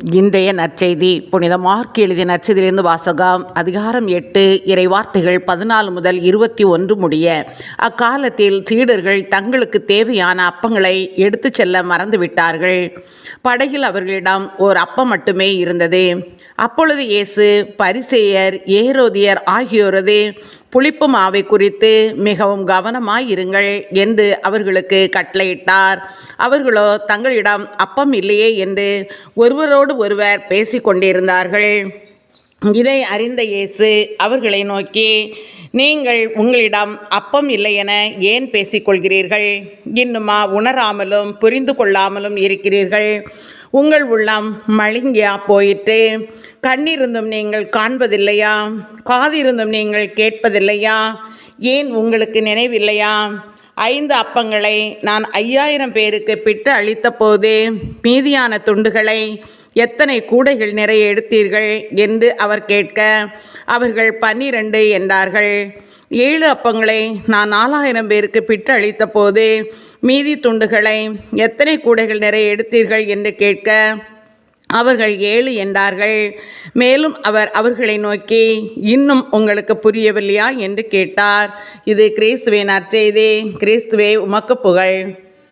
இன்றைய நற்செய்தி புனித மார்க் எழுதிய நற்செய்தியிலிருந்து வாசகம். அதிகாரம் 8 இறைவார்த்தைகள் 14 முதல் 21 முடிய. அக்காலத்தில் சீடர்கள் தங்களுக்கு தேவையான அப்பங்களை எடுத்துச் செல்ல மறந்துவிட்டார்கள். படகில் அவர்களிடம் ஓர் அப்பம் மட்டுமே இருந்தது. அப்பொழுது இயேசு பரிசேயர் ஏரோதியர் ஆகியோரது புளிப்பு மாவை குறித்து மிகவும் கவனமாயிருங்கள் என்று அவர்களுக்கு கட்டளையிட்டார். அவர்களோ தங்களிடம் அப்பம் இல்லையே என்று ஒருவரோடு ஒருவர் பேசிக்கொண்டிருந்தார்கள். இதை அறிந்த இயேசு அவர்களை நோக்கி, நீங்கள் உங்களிடம் அப்பம் இல்லையென ஏன் பேசிக்கொள்கிறீர்கள்? இன்னுமா உணராமலும் புரிந்து கொள்ளாமலும் இருக்கிறீர்கள்? உங்கள் உள்ளம் மழுங்கியா போயிற்று? கண்ணிருந்தும் நீங்கள் காண்பதில்லையா? காதிருந்தும் நீங்கள் கேட்பதில்லையா? ஏன் உங்களுக்கு நினைவில்லையா? 5 அப்பங்களை நான் 5000 பேருக்கு பிட்டு அளித்த போது மீதியான துண்டுகளை எத்தனை கூடைகள் நிறைய எடுத்தீர்கள் என்று அவர் கேட்க, அவர்கள் 12 என்றார்கள். 7 அப்பங்களை நான் 4000 பேருக்கு பிட்டு அளித்த போது மீதி துண்டுகளை எத்தனை கூடைகள் நிறைய எடுத்தீர்கள் என்று கேட்க, அவர்கள் 7 என்றார்கள். மேலும் அவர் அவர்களை நோக்கி, இன்னும் உங்களுக்கு புரியவில்லையா என்று கேட்டார். இது கிறிஸ்துவின் நற்செய்தி. கிறிஸ்துவே உமக்கு புகழ்.